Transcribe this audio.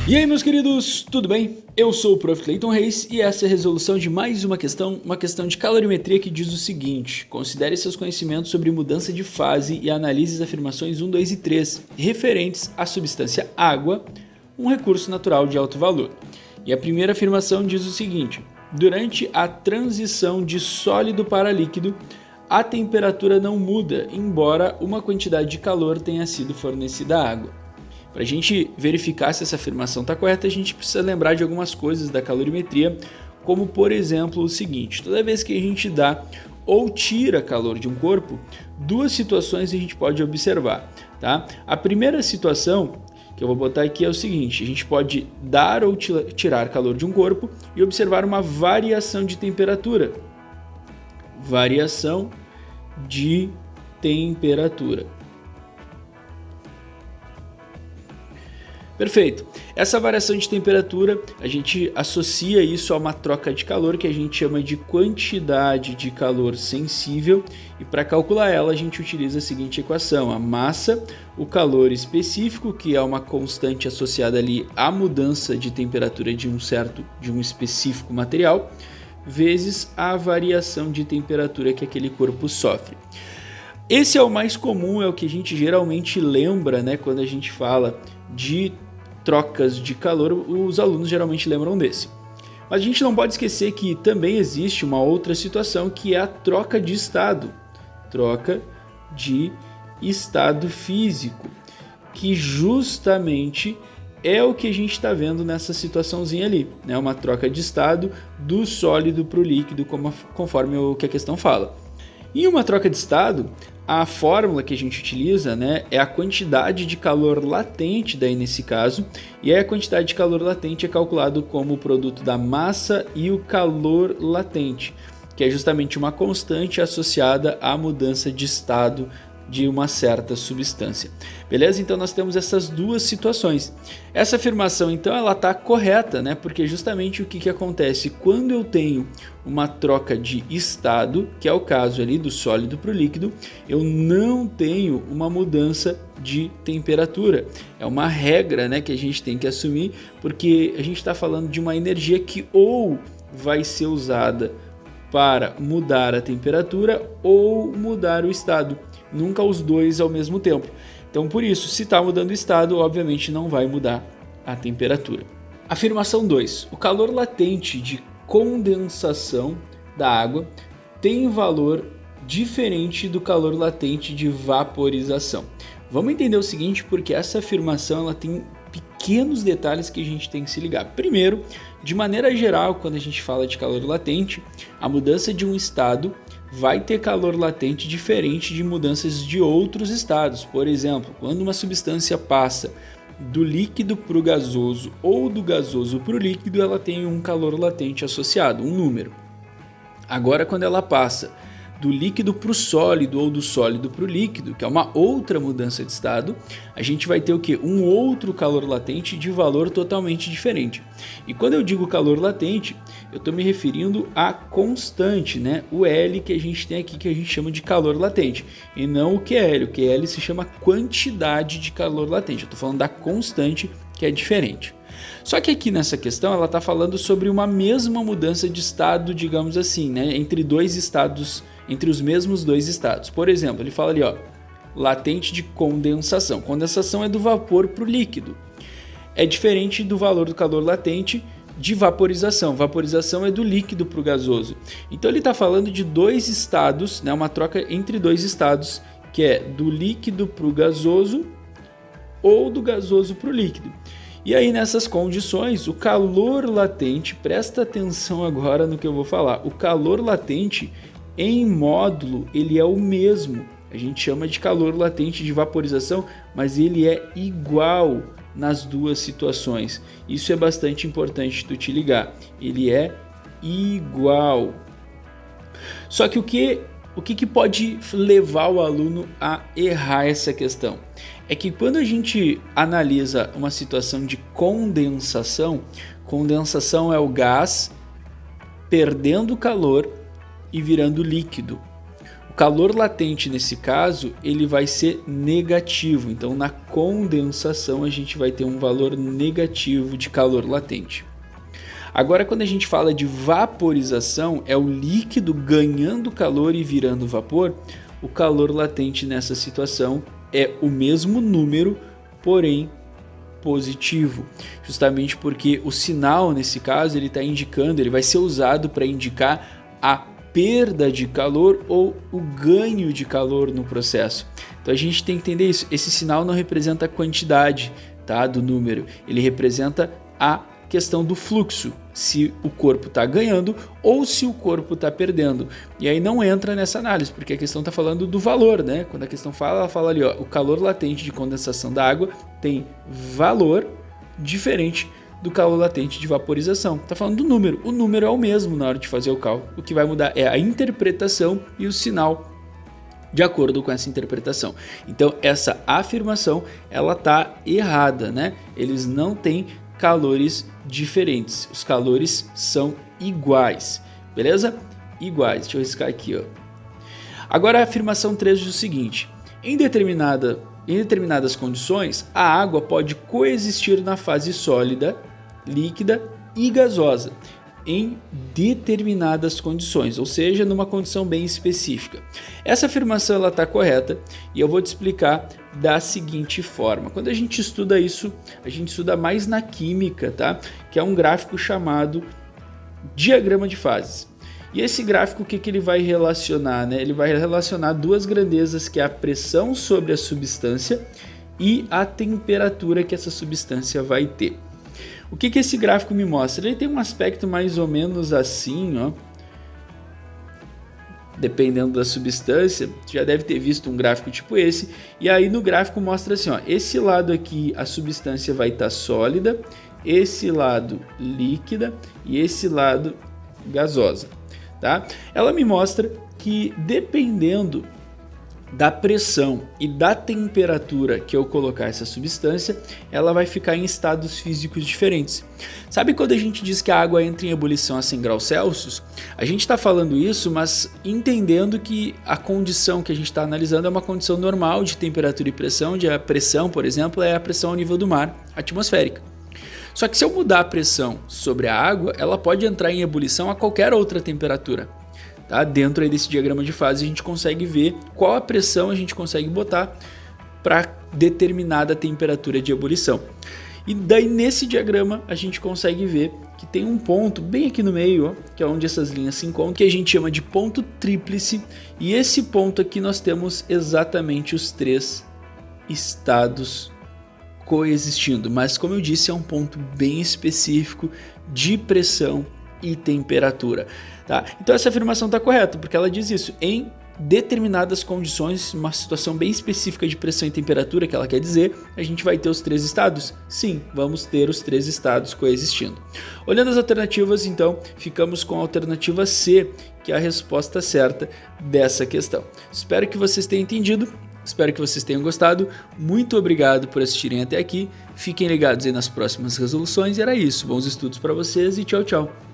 E aí, meus queridos, tudo bem? Eu sou o Prof. Clayton Reis e essa é a resolução de mais uma questão de calorimetria que diz o seguinte: considere seus conhecimentos sobre mudança de fase e analise as afirmações 1, 2 e 3 referentes à substância água, um recurso natural de alto valor. E a primeira afirmação diz o seguinte: durante a transição de sólido para líquido, a temperatura não muda, embora uma quantidade de calor tenha sido fornecida à água. Para a gente verificar se essa afirmação está correta, a gente precisa lembrar de algumas coisas da calorimetria, como por exemplo o seguinte: toda vez que a gente dá ou tira calor de um corpo, duas situações a gente pode observar, tá? A primeira situação que eu vou botar aqui é o seguinte: a gente pode dar ou tirar calor de um corpo e observar uma variação de temperatura. Variação de temperatura. Perfeito. Essa variação de temperatura, a gente associa isso a uma troca de calor que a gente chama de quantidade de calor sensível, e para calcular ela a gente utiliza a seguinte equação: a massa, o calor específico, que é uma constante associada ali à mudança de temperatura de um específico material, vezes a variação de temperatura que aquele corpo sofre. Esse é o mais comum, é o que a gente geralmente lembra, né, quando a gente fala de trocas de calor, os alunos geralmente lembram desse. Mas a gente não pode esquecer que também existe uma outra situação, que é a troca de estado. Troca de estado físico, que justamente é o que a gente está vendo nessa situaçãozinha ali, né? Uma troca de estado do sólido para o líquido, conforme o que a questão fala. Em uma troca de estado, a fórmula que a gente utiliza, né, é a quantidade de calor latente, daí nesse caso, e aí a quantidade de calor latente é calculado como o produto da massa e o calor latente, que é justamente uma constante associada à mudança de estado de uma certa substância. Beleza? Então nós temos essas duas situações. Essa afirmação então ela está correta, né? Porque justamente o que acontece quando eu tenho uma troca de estado, que é o caso ali do sólido para o líquido, eu não tenho uma mudança de temperatura. É uma regra, né, que a gente tem que assumir, porque a gente está falando de uma energia que ou vai ser usada para mudar a temperatura ou mudar o estado. Nunca os dois ao mesmo tempo. Então, por isso, se está mudando o estado, obviamente não vai mudar a temperatura. Afirmação 2. O calor latente de condensação da água tem valor diferente do calor latente de vaporização. Vamos entender o seguinte, porque essa afirmação ela tem pequenos detalhes que a gente tem que se ligar. Primeiro, de maneira geral, quando a gente fala de calor latente, a mudança de um estado vai ter calor latente diferente de mudanças de outros estados. Por exemplo, quando uma substância passa do líquido para o gasoso ou do gasoso para o líquido, ela tem um calor latente associado, um número. Agora, quando ela passa do líquido para o sólido ou do sólido para o líquido, que é uma outra mudança de estado, a gente vai ter o quê? Um outro calor latente de valor totalmente diferente. E quando eu digo calor latente, eu estou me referindo à constante, né? O L que a gente tem aqui, que a gente chama de calor latente, e não o QL. O QL se chama quantidade de calor latente. Eu estou falando da constante, que é diferente. Só que aqui nessa questão ela está falando sobre uma mesma mudança de estado, digamos assim, né? Entre dois estados, entre os mesmos dois estados. Por exemplo, ele fala ali, ó, latente de condensação. Condensação é do vapor para o líquido. É diferente do valor do calor latente de vaporização. Vaporização é do líquido para o gasoso. Então ele está falando de dois estados, né? Uma troca entre dois estados, que é do líquido para o gasoso ou do gasoso para o líquido. E aí nessas condições, o calor latente, presta atenção agora no que eu vou falar, o calor latente em módulo ele é o mesmo. A gente chama de calor latente de vaporização, mas ele é igual nas duas situações. Isso é bastante importante tu te ligar. Ele é igual. Só que o que pode levar o aluno a errar essa questão? É que quando a gente analisa uma situação de condensação, condensação é o gás perdendo calor e virando líquido. O calor latente nesse caso, ele vai ser negativo, então na condensação a gente vai ter um valor negativo de calor latente. Agora, quando a gente fala de vaporização, é o líquido ganhando calor e virando vapor, o calor latente nessa situação é o mesmo número, porém positivo, justamente porque o sinal nesse caso ele está indicando, ele vai ser usado para indicar a perda de calor ou o ganho de calor no processo. Então a gente tem que entender isso. Esse sinal não representa a quantidade, tá, do número, ele representa a questão do fluxo, se o corpo está ganhando ou se o corpo está perdendo. E aí não entra nessa análise, porque a questão está falando do valor, né? Quando a questão fala, ela fala ali, ó, o calor latente de condensação da água tem valor diferente do calor latente de vaporização. Está falando do número. O número é o mesmo na hora de fazer o cálculo. O que vai mudar é a interpretação e o sinal de acordo com essa interpretação. Então essa afirmação ela está errada, né? Eles não têm calores diferentes, os calores são iguais, beleza? Iguais, deixa eu riscar aqui, ó. Agora a afirmação 3 diz o seguinte: em determinadas condições, a água pode coexistir na fase sólida, líquida e gasosa, em determinadas condições, ou seja, numa condição bem específica. Essa afirmação ela está correta e eu vou te explicar da seguinte forma. Quando a gente estuda isso, a gente estuda mais na química, tá? Que é um gráfico chamado diagrama de fases. E esse gráfico, o que ele vai relacionar, né? Ele vai relacionar duas grandezas, que é a pressão sobre a substância e a temperatura que essa substância vai ter. O que esse gráfico me mostra? Ele tem um aspecto mais ou menos assim, ó. Dependendo da substância, já deve ter visto um gráfico tipo esse. E aí no gráfico mostra assim, ó, esse lado aqui a substância vai estar sólida, esse lado líquida e esse lado gasosa, tá? Ela me mostra que dependendo da pressão e da temperatura que eu colocar essa substância, ela vai ficar em estados físicos diferentes. Sabe quando a gente diz que a água entra em ebulição a 100 graus Celsius? A gente está falando isso, mas entendendo que a condição que a gente está analisando é uma condição normal de temperatura e pressão, onde a pressão, por exemplo, é a pressão ao nível do mar, atmosférica. Só que se eu mudar a pressão sobre a água, ela pode entrar em ebulição a qualquer outra temperatura. Tá? Dentro aí desse diagrama de fase a gente consegue ver qual a pressão a gente consegue botar para determinada temperatura de ebulição. E daí nesse diagrama a gente consegue ver que tem um ponto bem aqui no meio, ó, que é onde essas linhas se encontram, que a gente chama de ponto tríplice, e esse ponto aqui nós temos exatamente os três estados coexistindo, mas como eu disse é um ponto bem específico de pressão e temperatura. Tá? Então essa afirmação está correta, porque ela diz isso, em determinadas condições, uma situação bem específica de pressão e temperatura, que ela quer dizer, a gente vai ter os três estados? Sim, vamos ter os três estados coexistindo. Olhando as alternativas, então, ficamos com a alternativa C, que é a resposta certa dessa questão. Espero que vocês tenham entendido, espero que vocês tenham gostado, muito obrigado por assistirem até aqui, fiquem ligados aí nas próximas resoluções, e era isso, bons estudos para vocês e tchau, tchau!